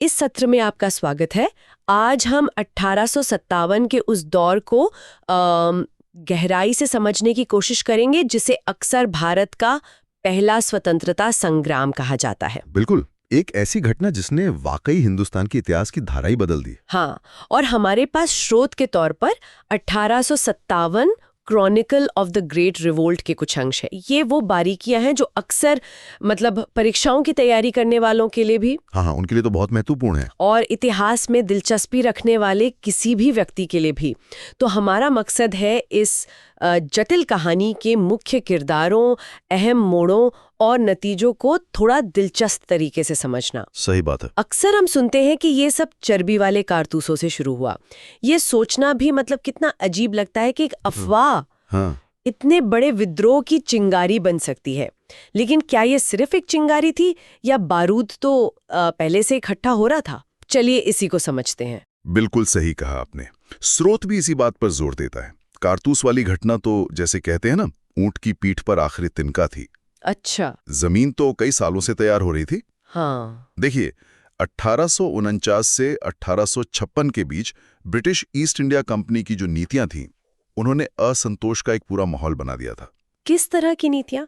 इस सत्र में आपका स्वागत है। आज हम 1857 के उस दौर को गहराई से समझने की कोशिश करेंगे, जिसे अक्सर भारत का पहला स्वतंत्रता संग्राम कहा जाता है। बिल्कुल, एक ऐसी घटना जिसने वाकई हिंदुस्तान के इतिहास की धारा ही बदल दी। हाँ, और हमारे पास स्रोत के तौर पर 1857 Chronicle of the great revolt के कुछ अंश है। ये वो बारीकियां हैं जो अक्सर परीक्षाओं की तैयारी करने वालों के लिए भी, हाँ, उनके लिए तो बहुत महत्वपूर्ण है। और इतिहास में दिलचस्पी रखने वाले किसी भी व्यक्ति के लिए भी। तो हमारा मकसद है इस जटिल कहानी के मुख्य किरदारों, अहम मोड़ों और नतीजों को थोड़ा दिलचस्प तरीके से समझना। सही बात है। अक्सर हम सुनते हैं कि ये सब चर्बी वाले कारतूसों से शुरू हुआ। ये सोचना भी कितना अजीब लगता है कि एक अफवाह हाँ। इतने बड़े विद्रोह की चिंगारी बन सकती है। लेकिन क्या ये सिर्फ एक चिंगारी थी या बारूद तो पहले से इकट्ठा हो रहा था? चलिए इसी को समझते हैं। बिल्कुल सही कहा आपने। स्रोत भी इसी बात पर जोर देता है। कारतूस वाली घटना तो जैसे कहते हैं ना, ऊंट की पीठ पर आखिरी तिनका थी। अच्छा। जमीन तो कई सालों से तैयार हो रही थी। हाँ। देखिए, 1849 से 1856 के बीच ब्रिटिश ईस्ट इंडिया कंपनी की जो नीतियां थीं, उन्होंने असंतोष का एक पूरा माहौल बना दिया था। किस तरह की नीतियां?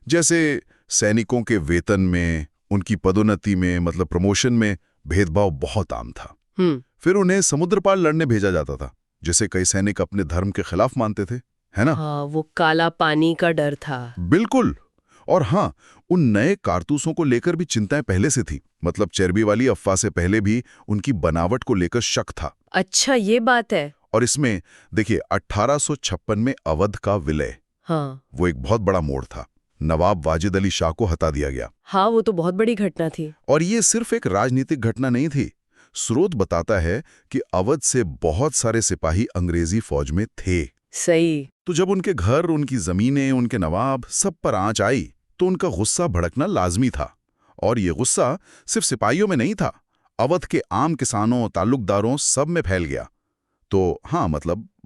जैसे सैनिकों के वेतन में, उनकी पदोन्नति में, प्रमोशन में भेदभाव बहुत आम था। फिर उन्हें समुद्र पार लड़ने भेजा जाता था, जिसे कई सैनिक अपने धर्म के खिलाफ मानते थे, है ना? हाँ, वो काला पानी का डर था। बिल्कुल। और हाँ, उन नए कारतूसों को लेकर भी चिंताएं पहले से थी। चर्बी वाली अफवाह से पहले भी उनकी बनावट को लेकर शक था। अच्छा, ये बात है। और इसमें देखिए, 1856 में अवध का विलय, हाँ, वो एक बहुत बड़ा मोड़ था। नवाब वाजिद अली शाह को हटा दिया गया। हाँ, वो तो बहुत बड़ी घटना थी। और ये सिर्फ एक राजनीतिक घटना नहीं थी। स्रोत बताता है कि अवध से बहुत सारे सिपाही अंग्रेजी फौज में थे। सही। तो जब उनके घर, उनकी जमीनें, उनके नवाब सब पर आंच आई, तो उनका गुस्सा भड़कना लाजमी था। और ये गुस्सा सिर्फ सिपाहियों में नहीं था, अवध के आम किसानों, ताल्लुकदारों सब में फैल गया। तो हाँ,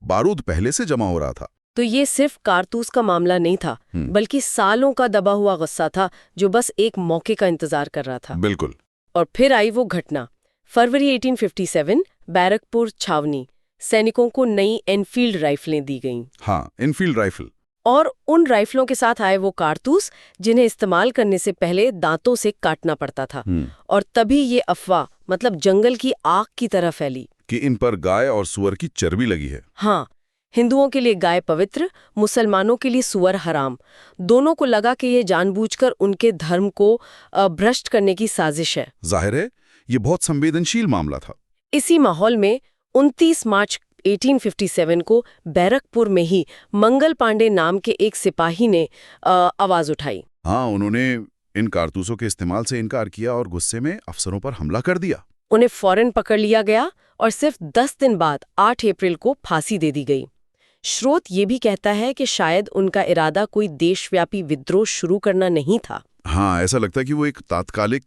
बारूद पहले से जमा हो रहा था। तो ये सिर्फ कारतूस का मामला नहीं था, बल्कि सालों का दबा हुआ गुस्सा था जो बस एक मौके का इंतजार कर रहा था। बिल्कुल। और फिर आई वो घटना, फरवरी 1857, बैरकपुर छावनी। सैनिकों को नई एनफील्ड राइफलें दी गईं। हाँ, एनफील्ड राइफल। और उन राइफलों के साथ आए वो कारतूस जिन्हें इस्तेमाल करने से पहले दांतों से काटना पड़ता था। और तभी ये अफवाह जंगल की आग की तरह फैली कि इन पर गाय और सुअर की चर्बी लगी है। हाँ, हिंदुओं के लिए गाय पवित्र, मुसलमानों के लिए सुअर हराम। दोनों को लगा कि ये जानबूझकर उनके धर्म को भ्रष्ट करने की साजिश है। जाहिर है, ये बहुत संवेदनशील मामला था। इसी माहौल में 29 मार्च 1857 को बैरकपुर में ही मंगल पांडे नाम के एक सिपाही ने आवाज उठाई। हाँ, उन्होंने इन कारतूसों के इस्तेमाल से इनकार किया और गुस्से में अफसरों पर हमला कर दिया। उन्हें फौरन पकड़ लिया गया और सिर्फ 10 दिन बाद 8 अप्रैल को फांसी दे दी गई। स्रोत ये भी कहता है कि शायद उनका इरादा कोई देशव्यापी विद्रोह शुरू करना नहीं था। हाँ, ऐसा लगता है कि वो एक तात्कालिक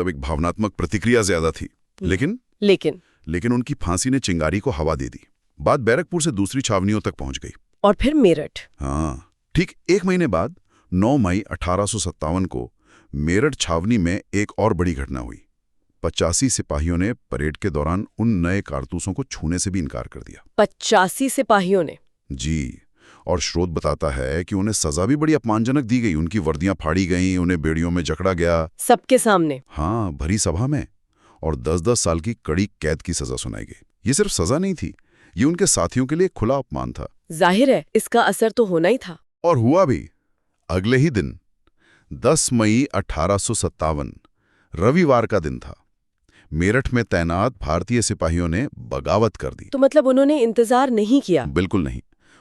एक भावनात्मक प्रतिक्रिया ज्यादा थी। लेकिन उनकी फांसी ने चिंगारी को हवा दे दी। बात बैरकपुर से दूसरी छावनियों तक पहुंच गई। और फिर मेरठ। हाँ, ठीक 1 महीने बाद 9 मई 1857 को मेरठ छावनी में एक और बड़ी घटना हुई। 85 सिपाहियों ने परेड के दौरान उन नए कारतूसों को छूने से भी इनकार कर दिया। 85 सिपाहियों ने? जी। और स्रोत बताता है कि उन्हें सजा भी बड़ी अपमानजनक दी गई। उनकी वर्दियां फाड़ी गईं, उन्हें बेड़ियों में जकड़ा गया। सबके सामने? हाँ, भरी सभा में। और 10-10 साल की कड़ी कैद की सजा सुनाई गई। ये सिर्फ सजा नहीं थी, ये उनके साथियों के लिए खुला अपमान था। जाहिर है, इसका असर तो होना ही था। और हुआ भी। अगले ही दिन 10 मई 1857 रविवार का दिन था। मेरठ में तैनात भारतीय सिपाहियों ने बगावत कर दी। तो उन्होंने इंतजार नहीं किया? बिल्कुल नहीं।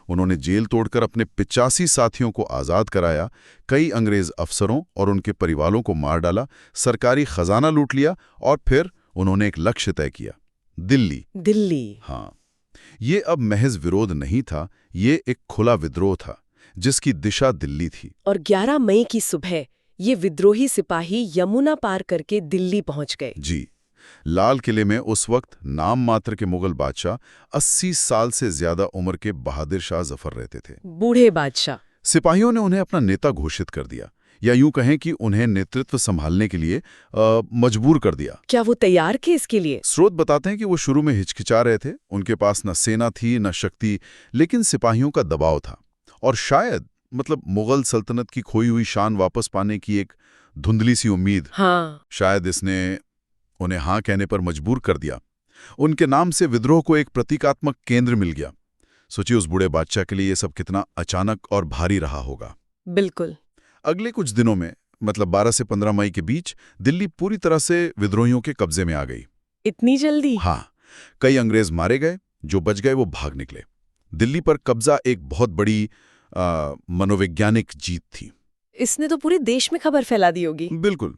उन्होंने जेल तोड़कर अपने 85 साथियों को आजाद कराया, कई अंग्रेज अफसरों और उनके परिवारों को मार डाला, सरकारी खजाना लूट लिया और फिर उन्होंने एक लक्ष्य तय किया, दिल्ली। हाँ, ये अब महज विरोध नहीं था, ये एक खुला विद्रोह था जिसकी दिशा दिल्ली थी। और 11 मई की सुबह ये विद्रोही सिपाही यमुना पार करके दिल्ली पहुंच गए। जी। लाल किले में उस वक्त नाम मात्र के मुगल बादशाह 80 साल से ज्यादा उम्र के बहादुर शाह जफर रहते थे। बूढ़े बादशाह। सिपाहियों ने उन्हें अपना नेता घोषित कर दिया। या यूं कहें कि उन्हें नेतृत्व संभालने के लिए मजबूर कर दिया। क्या वो तैयार थे इसके लिए? स्रोत बताते हैं कि वो शुरू में हिचकिचा रहे थे, उनके पास न सेना थी न शक्ति, लेकिन सिपाहियों का दबाव था। और शायद मुगल सल्तनत की खोई हुई शान वापस पाने की एक धुंधली सी उम्मीद, हाँ, शायद इसने उन्हें हाँ कहने पर मजबूर कर दिया। उनके नाम से विद्रोह को एक प्रतीकात्मक केंद्र मिल गया। सोचिए उस बूढ़े बादशाह के लिए ये सब कितना अचानक और भारी रहा होगा। बिल्कुल। अगले कुछ दिनों में 12 से 15 मई के बीच दिल्ली पूरी तरह से विद्रोहियों के कब्जे में आ गई। इतनी जल्दी? हाँ, कई अंग्रेज मारे गए, जो बच गए वो भाग निकले। दिल्ली पर कब्जा एक बहुत बड़ी मनोवैज्ञानिक जीत थी। इसने तो पूरे देश में खबर फैला दी होगी। बिल्कुल,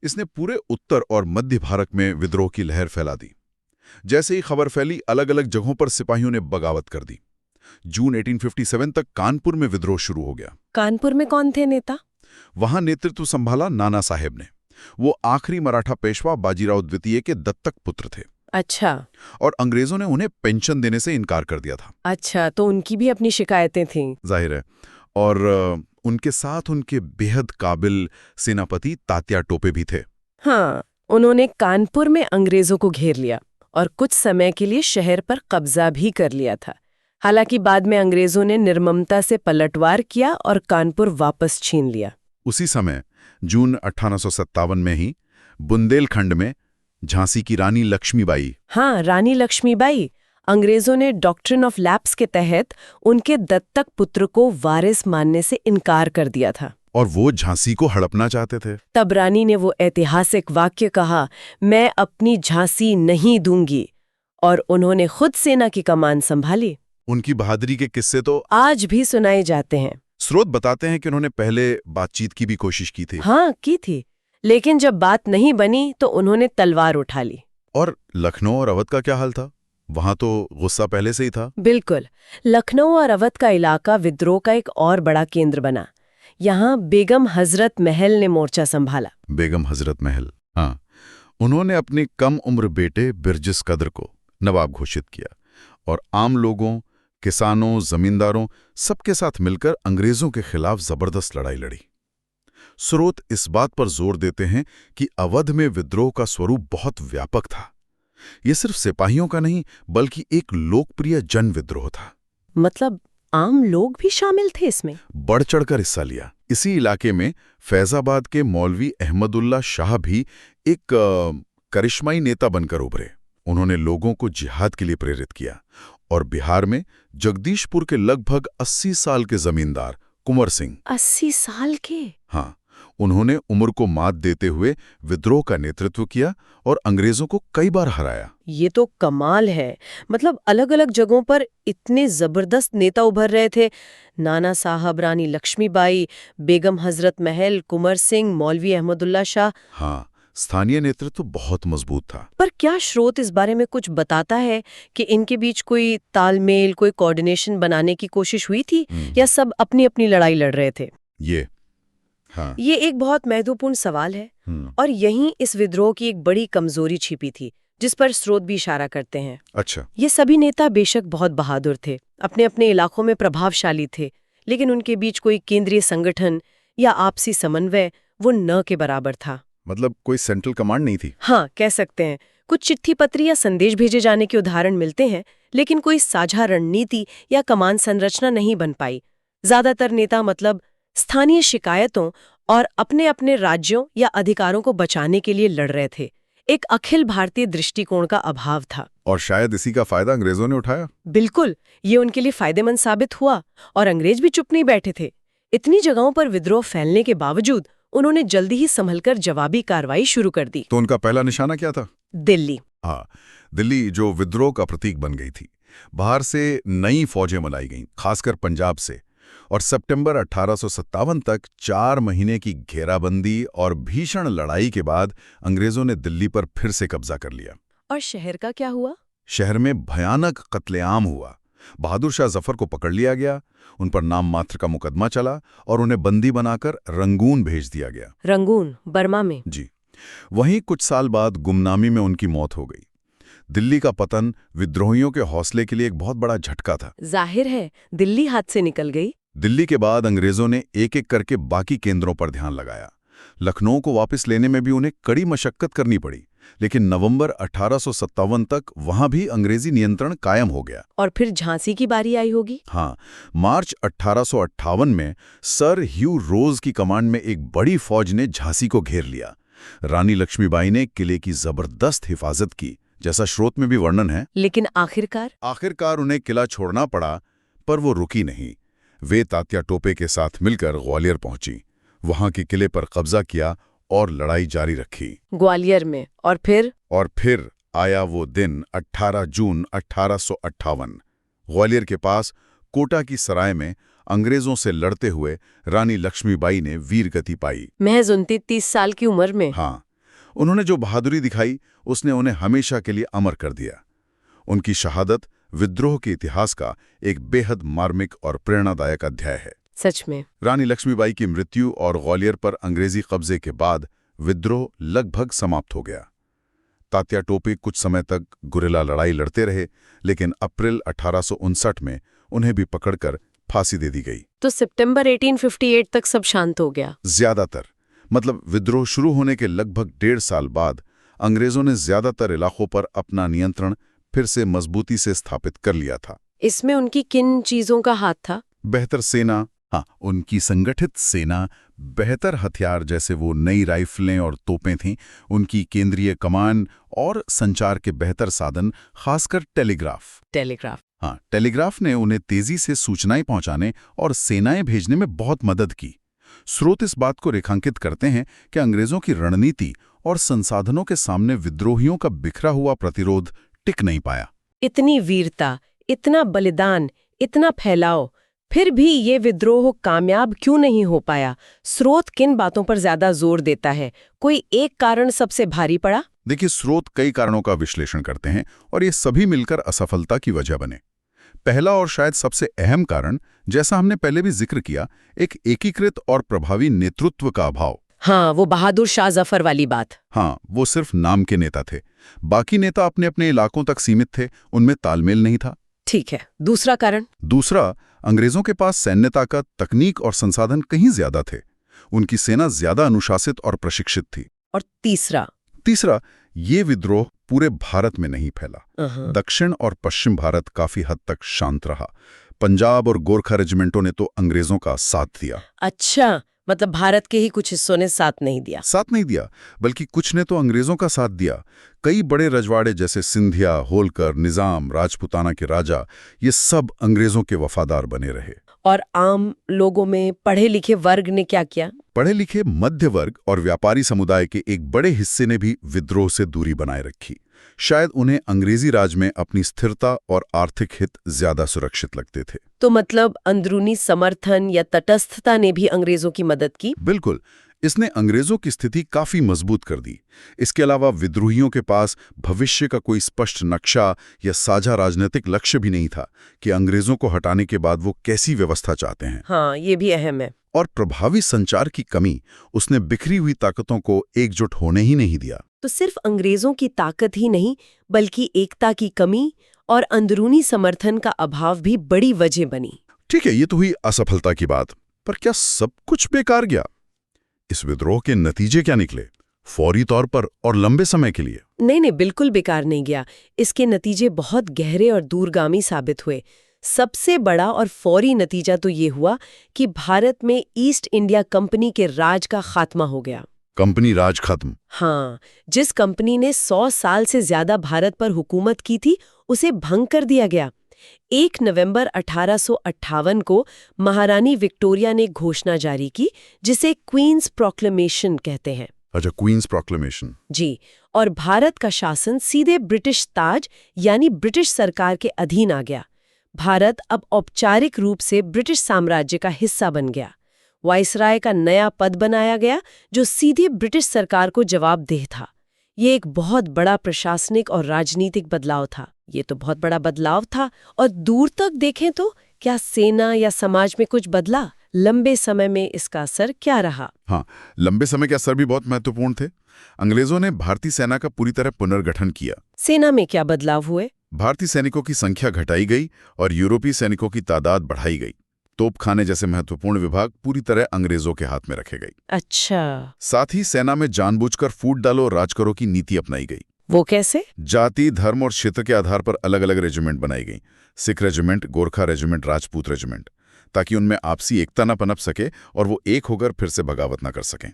इसने पूरे उत्तर और मध्य भारत में विद्रोह की लहर फैला दी। जैसे ही खबर फैली, अलग अलग जगहों पर सिपाहियों ने बगावत कर दी। जून 1857 तक कानपुर में विद्रोह शुरू हो गया। कानपुर में कौन थे नेता? वहां नेतृत्व संभाला नाना साहेब ने। वो आखिरी मराठा पेशवा बाजीराव द्वितीय के दत्तक पुत्र थे। अच्छा। और अंग्रेजों ने उन्हें पेंशन देने से इनकार कर दिया था। अच्छा, तो उनकी भी अपनी शिकायतें थीं। जाहिर है। और उनके साथ उनके बेहद काबिल सेनापति तात्या टोपे भी थे। हाँ, उन्होंने कानपुर में अंग्रेजों को घेर लिया और कुछ समय के लिए शहर पर कब्जा भी कर लिया था। हालांकि बाद में अंग्रेजों ने निर्ममता से पलटवार किया और कानपुर वापस छीन लिया। उसी समय जून 1857 में ही बुंदेलखंड में झांसी की रानी लक्ष्मीबाई, हाँ, रानी लक्ष्मीबाई, अंग्रेजों ने डॉक्ट्रिन ऑफ लैप्स के तहत उनके दत्तक पुत्र को वारिस मानने से इनकार कर दिया था। और वो झांसी को हड़पना चाहते थे। तब रानी ने वो ऐतिहासिक वाक्य कहा, मैं अपनी झांसी नहीं दूंगी, और उन्होंने खुद सेना की कमान संभाली। उनकी बहादुरी के किस्से तो आज भी सुनाए जाते हैं। स्रोत बताते हैं कि उन्होंने पहले बातचीत की भी कोशिश की थी। हाँ, की थी, लेकिन जब बात नहीं बनी तो उन्होंने तलवार उठा ली। और लखनऊ और अवध का क्या हाल था? वहां तो गुस्सा पहले से ही था। बिल्कुल, लखनऊ और अवध का इलाका विद्रोह का एक और बड़ा केंद्र बना। यहाँ बेगम हजरत महल ने मोर्चा संभाला। बेगम हजरत महल, हाँ, उन्होंने अपने कम उम्र बेटे बिरजिस कदर को नवाब घोषित किया और आम लोगों, किसानों, जमींदारों सबके साथ मिलकर अंग्रेजों के खिलाफ जबरदस्त लड़ाई लड़ी। स्रोत इस बात पर जोर देते हैं कि अवध में विद्रोह का स्वरूप बहुत व्यापक था। ये सिर्फ सिपाहियों का नहीं, बल्कि एक लोकप्रिय जन विद्रोह था। मतलब आम लोग भी शामिल थे इसमें? बढ़ चढ़कर हिस्सा लिया। इसी इलाके में फैजाबाद के मौलवी अहमदुल्ला शाह भी एक करिश्माई नेता बनकर उभरे। उन्होंने लोगों को जिहाद के लिए प्रेरित किया। और बिहार में जगदीशपुर के लगभग 80 साल के जमींदार कुंवर सिंह, 80 साल के? हाँ, उन्होंने उम्र को मात देते हुए विद्रोह का नेतृत्व किया और अंग्रेजों को कई बार हराया। ये तो कमाल है। मतलब अलग अलग जगहों पर इतने जबरदस्त नेता उभर रहे थे। नाना साहब, रानी लक्ष्मीबाई, बेगम हजरत महल, कुंवर सिंह, मौलवी अहमदुल्ला शाह। हाँ, स्थानीय नेतृत्व बहुत मजबूत था। पर क्या स्रोत इस बारे में कुछ बताता है कि इनके बीच कोई तालमेल, कोई कोऑर्डिनेशन बनाने की कोशिश हुई थी, या सब अपनी अपनी लड़ाई लड़ रहे थे? हाँ। ये एक बहुत महत्वपूर्ण सवाल है, और यहीं इस विद्रोह की एक बड़ी कमजोरी छिपी थी, जिस पर स्रोत भी इशारा करते हैं। अच्छा। ये सभी नेता बेशक बहुत बहादुर थे, अपने अपने इलाकों में प्रभावशाली थे, लेकिन उनके बीच कोई केंद्रीय संगठन या आपसी समन्वय वो न के बराबर था। मतलब कोई सेंट्रल कमांड नहीं थी? हाँ, कह सकते हैं। कुछ चिट्ठी पत्री या संदेश भेजे जाने के उदाहरण मिलते हैं, लेकिन कोई साझा रणनीति या कमान संरचना नहीं बन पाई। ज्यादातर नेता स्थानीय शिकायतों और अपने अपने राज्यों या अधिकारों को बचाने के लिए लड़ रहे थे। एक अखिल भारतीय दृष्टिकोण का अभाव था। और शायद इसी का फायदा अंग्रेजों ने उठाया। बिल्कुल, ये उनके लिए फायदेमंद साबित हुआ, और अंग्रेज भी चुप नहीं बैठे थे। इतनी जगहों पर विद्रोह फैलने के बावजूद उन्होंने जल्दी ही संभलकर जवाबी कार्रवाई शुरू कर दी। तो उनका पहला निशाना क्या था? दिल्ली। हाँ, दिल्ली जो विद्रोह का प्रतीक बन गई थी। बाहर से नई फौजें मंगाई गईं, खासकर पंजाब से। और सितंबर 1857 तक 4 महीने की घेराबंदी और भीषण लड़ाई के बाद अंग्रेजों ने दिल्ली पर फिर से कब्जा कर लिया। और शहर का क्या हुआ? शहर में भयानक कत्लेआम हुआ। बहादुर शाह जफर को पकड़ लिया गया, उन पर नाम मात्र का मुकदमा चला और उन्हें बंदी बनाकर रंगून भेज दिया गया। रंगून, बर्मा में? जी। वहीं कुछ साल बाद गुमनामी में उनकी मौत हो गई। दिल्ली का पतन विद्रोहियों के हौसले के लिए एक बहुत बड़ा झटका था। जाहिर है, दिल्ली हाथ से निकल गई। दिल्ली के बाद अंग्रेजों ने एक एक करके बाकी केंद्रों पर ध्यान लगाया। लखनऊ को वापस लेने में भी उन्हें कड़ी मशक्कत करनी पड़ी, लेकिन नवंबर 1857 तक वहां भी अंग्रेजी नियंत्रण कायम हो गया। और फिर झांसी की बारी आई होगी। हाँ, मार्च 1858 में सर ह्यू रोज की कमांड में एक बड़ी फौज ने झांसी को घेर लिया। रानी लक्ष्मीबाई ने किले की जबरदस्त हिफाजत की, जैसा स्रोत में भी वर्णन है। लेकिन आखिरकार उन्हें किला छोड़ना पड़ा, पर वो रुकी नहीं। वे तात्या टोपे के साथ मिलकर ग्वालियर पहुंची, वहां के किले पर कब्जा किया और लड़ाई जारी रखी ग्वालियर में। और फिर आया वो दिन 18 जून 1858। ग्वालियर के पास कोटा की सराय में अंग्रेजों से लड़ते हुए रानी लक्ष्मीबाई ने वीर गति पाई। महज 29 साल की उम्र में। हाँ, उन्होंने जो बहादुरी दिखाई उसने उन्हें हमेशा के लिए अमर कर दिया। उनकी शहादत विद्रोह के इतिहास का एक बेहद मार्मिक और प्रेरणादायक अध्याय है। सच में। रानी लक्ष्मीबाई की मृत्यु और ग्वालियर पर अंग्रेजी कब्जे के बाद विद्रोह लगभग समाप्त हो गया। तात्या टोपे कुछ समय तक गुरिल्ला लड़ाई लड़ते रहे, लेकिन अप्रैल 1859 में उन्हें भी पकड़कर फांसी दे दी गई। तो सितंबर 1858 तक सब शांत हो गया। ज्यादातर, मतलब विद्रोह शुरू होने के लगभग 1.5 साल बाद अंग्रेजों ने ज्यादातर इलाकों पर अपना नियंत्रण फिर से मजबूती से स्थापित कर लिया था। इसमें उनकी किन चीजों का हाथ था? बेहतर सेना, हाँ, उनकी संगठित सेना, बेहतर हथियार जैसे वो नई राइफलें और तोपें थीं, उनकी केंद्रीय कमान और संचार के बेहतर साधन, खासकर टेलीग्राफ। हाँ, टेलीग्राफ ने उन्हें तेजी से सूचनाएं पहुंचाने और सेनाएं भेजने में बहुत मदद की। स्रोत इस बात को रेखांकित करते हैं कि अंग्रेजों की रणनीति और संसाधनों के सामने विद्रोहियों का बिखरा हुआ प्रतिरोध टिक नहीं पाया। इतनी वीरता, इतना बलिदान, इतना फैलाव, फिर भी ये विद्रोह कामयाब क्यों नहीं हो पाया? स्रोत किन बातों पर ज्यादा जोर देता है? कोई एक कारण सबसे भारी पड़ा? देखिए, स्रोत कई कारणों का विश्लेषण करते हैं और ये सभी मिलकर असफलता की वजह बने। पहला और शायद सबसे अहम कारण, जैसा हमने पहले भी जिक्र किया, एक एकीकृत और प्रभावी नेतृत्व का अभाव। हाँ, वो बहादुर शाह जफर वाली बात। हाँ, वो सिर्फ नाम के नेता थे, बाकी नेता अपने अपने इलाकों तक सीमित थे, उनमें तालमेल नहीं था। ठीक है, दूसरा कारण? दूसरा, अंग्रेजों के पास सैन्य ताकत, तकनीक और संसाधन कहीं ज्यादा थे। उनकी सेना ज्यादा अनुशासित और प्रशिक्षित थी। और तीसरा, ये विद्रोह पूरे भारत में नहीं फैला। दक्षिण और पश्चिम भारत काफी हद तक शांत रहा। पंजाब और गोरखा रेजिमेंटों ने तो अंग्रेजों का साथ दिया। अच्छा, मतलब भारत के ही कुछ हिस्सों ने साथ नहीं दिया, बल्कि कुछ ने तो अंग्रेजों का साथ दिया। कई बड़े रजवाड़े जैसे सिंधिया, होलकर, निजाम, राजपुताना के राजा, ये सब अंग्रेजों के वफादार बने रहे। और आम लोगों में पढ़े लिखे वर्ग ने क्या किया? पढ़े लिखे मध्य वर्ग और व्यापारी समुदाय के एक बड़े हिस्से ने भी विद्रोह से दूरी बनाए रखी। शायद उन्हें अंग्रेजी राज में अपनी स्थिरता और आर्थिक हित ज्यादा सुरक्षित लगते थे। तो मतलब अंदरूनी समर्थन या तटस्थता ने भी अंग्रेजों की मदद की? बिल्कुल, इसने अंग्रेजों की स्थिति काफी मजबूत कर दी। इसके अलावा विद्रोहियों के पास भविष्य का कोई स्पष्ट नक्शा या साझा राजनीतिक लक्ष्य भी नहीं था कि अंग्रेजों को हटाने के बाद वो कैसी व्यवस्था चाहते हैं। हाँ, ये भी अहम है। और प्रभावी संचार की कमी, उसने बिखरी हुई ताकतों को एकजुट होने ही नहीं दिया। तो सिर्फ अंग्रेजों की ताकत ही नहीं, बल्कि एकता की कमी और अंदरूनी समर्थन का अभाव भी बड़ी वजह बनी। ठीक है, ये तो हुई असफलता की बात, पर क्या सब कुछ बेकार गया? इस विद्रोह के नतीजे क्या निकले, फौरी तौर पर और लंबे समय के लिए? नहीं, बिल्कुल बेकार नहीं गया। इसके नतीजे बहुत गहरे और दूरगामी साबित हुए। सबसे बड़ा और फौरी नतीजा तो ये हुआ कि भारत में ईस्ट इंडिया कंपनी के राज का खात्मा हो गया। कंपनी राज खत्म? हाँ, जिस कंपनी ने 100 साल से ज्यादा भारत पर हुकूमत की थी, उसे भंग कर दिया गया। 1 नवंबर 1858 को महारानी विक्टोरिया ने घोषणा जारी की, जिसे क्वींस प्रोक्लेमेशन कहते हैं। अच्छा, क्वींस प्रोक्लेमेशन। जी, और भारत का शासन सीधे ब्रिटिश ताज यानी ब्रिटिश सरकार के अधीन आ गया। भारत अब औपचारिक रूप से ब्रिटिश साम्राज्य का हिस्सा बन गया। वाइसराय का नया पद बनाया गया, जो सीधे ब्रिटिश सरकार को जवाबदेह था। ये एक बहुत बड़ा प्रशासनिक और राजनीतिक बदलाव था। ये तो बहुत बड़ा बदलाव था। और दूर तक देखें तो क्या सेना या समाज में कुछ बदला? लंबे समय में इसका असर क्या रहा? हाँ, लंबे समय के असर भी बहुत महत्वपूर्ण थे। अंग्रेजों ने भारतीय सेना का पूरी तरह पुनर्गठन किया। सेना में क्या बदलाव हुए? भारतीय सैनिकों की संख्या घटाई गई और यूरोपीय सैनिकों की तादाद बढ़ाई गई। तोपखाने जैसे महत्वपूर्ण विभाग पूरी तरह अंग्रेजों के हाथ में रखे गए। अच्छा, साथ ही सेना में जानबूझकर फूट डालो और राज करो की नीति अपनाई गई। वो कैसे? जाति, धर्म और क्षेत्र के आधार पर अलग अलग रेजिमेंट बनाई गई। Sikh regiment, Gorkha regiment, Rajput regiment, ताकि उनमें आपसी एकता न पनप सके और वो एक होकर फिर से बगावत न कर सकें।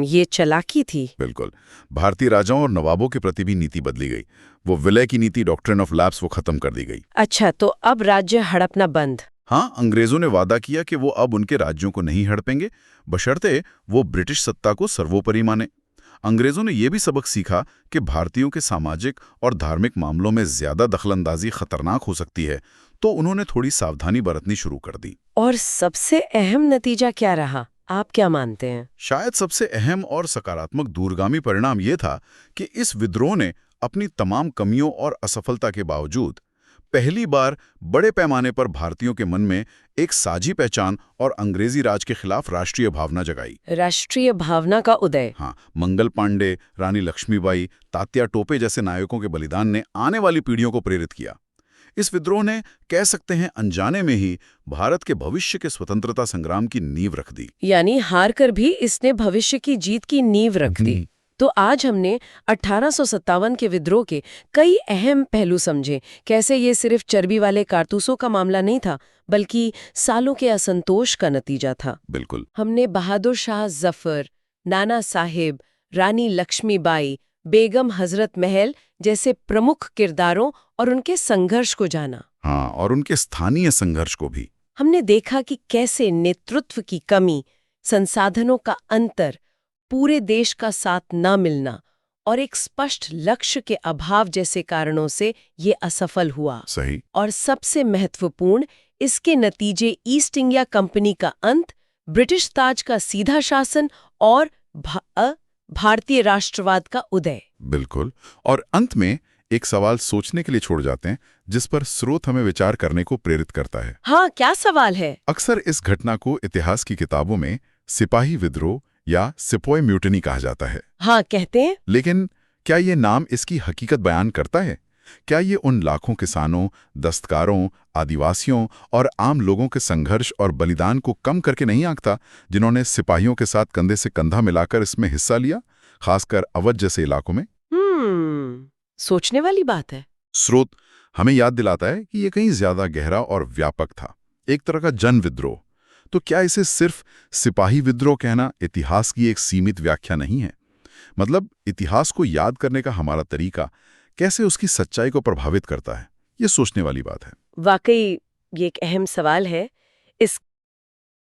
ये चालाकी थी। बिल्कुल। भारतीय राजाओं और नवाबों के प्रति भी नीति बदली गई। वो विलय की नीति, डॉक्ट्रिन ऑफ लैप्स, वो खत्म कर दी गई। अच्छा, तो अब राज्य हड़पना बंद। हाँ, अंग्रेजों ने वादा किया कि वो अब उनके राज्यों को नहीं हड़पेंगे, बशर्ते वो ब्रिटिश सत्ता को सर्वोपरि माने। अंग्रेजों ने यह भी सबक सीखा कि भारतीयों के सामाजिक और धार्मिक मामलों में ज्यादा दखलंदाजी खतरनाक हो सकती है, तो उन्होंने थोड़ी सावधानी बरतनी शुरू कर दी। और सबसे अहम नतीजा क्या रहा, आप क्या मानते हैं? शायद सबसे अहम और सकारात्मक दूरगामी परिणाम यह था कि इस विद्रोह ने अपनी तमाम कमियों और असफलता के बावजूद पहली बार बड़े पैमाने पर भारतीयों के मन में एक साझी पहचान और अंग्रेजी राज के खिलाफ राष्ट्रीय भावना जगाई। राष्ट्रीय भावना का उदय। हाँ, मंगल पांडे, रानी लक्ष्मीबाई, तात्या टोपे जैसे नायकों के बलिदान ने आने वाली पीढ़ियों को प्रेरित किया। इस विद्रोह ने, कह सकते हैं अनजाने में ही, भारत के भविष्य के स्वतंत्रता संग्राम की नींव रख दी। यानी हार कर भी इसने भविष्य की जीत की नींव रख दी। तो आज हमने 1857 के विद्रोह के कई अहम पहलू समझे। कैसे ये सिर्फ चर्बी वाले कारतूसों का मामला नहीं था, बल्कि सालों के असंतोष का नतीजा था। बिल्कुल। हमने बहादुर शाह जफर, नाना साहिब, रानी लक्ष्मीबाई, बेगम हजरत महल जैसे प्रमुख किरदारों और उनके संघर्ष को जाना। हाँ, और उनके स्थानीय संघर्ष को भी। हमने देखा कि कैसे नेतृत्व की कमी, संसाधनों का अंतर, पूरे देश का साथ न मिलना और एक स्पष्ट लक्ष्य के अभाव जैसे कारणों से ये असफल हुआ। सही। और सबसे महत्वपूर्ण, इसके नतीजे ईस्ट इंडिया कंपनी का अंत, ब्रिटिश ताज का सीधा शासन और भारतीय राष्ट्रवाद का उदय। बिल्कुल। और अंत में एक सवाल सोचने के लिए छोड़ जाते हैं, जिस पर स्रोत हमें विचार करने को प्रेरित करता है। हाँ, क्या सवाल है? अक्सर इस घटना को इतिहास की किताबों में सिपाही विद्रोह या सिपोय म्यूटिनी कहा जाता है। हाँ, कहते हैं। लेकिन क्या ये नाम इसकी हकीकत बयान करता है? क्या ये उन लाखों किसानों, दस्तकारों, आदिवासियों और आम लोगों के संघर्ष और बलिदान को कम करके नहीं आंकता, जिन्होंने सिपाहियों के साथ कंधे से कंधा मिलाकर इसमें हिस्सा लिया, खासकर अवध जैसे इलाकों में? सोचने वाली बात है। स्रोत हमें याद दिलाता है कि यह कहीं ज्यादा गहरा और व्यापक था, एक तरह का जन विद्रोह। तो क्या इसे सिर्फ सिपाही विद्रोह कहना इतिहास की एक सीमित व्याख्या नहीं है? मतलब इतिहास को याद करने का हमारा तरीका कैसे उसकी सच्चाई को प्रभावित करता है, ये सोचने वाली बात है। वाकई ये एक अहम सवाल है। इस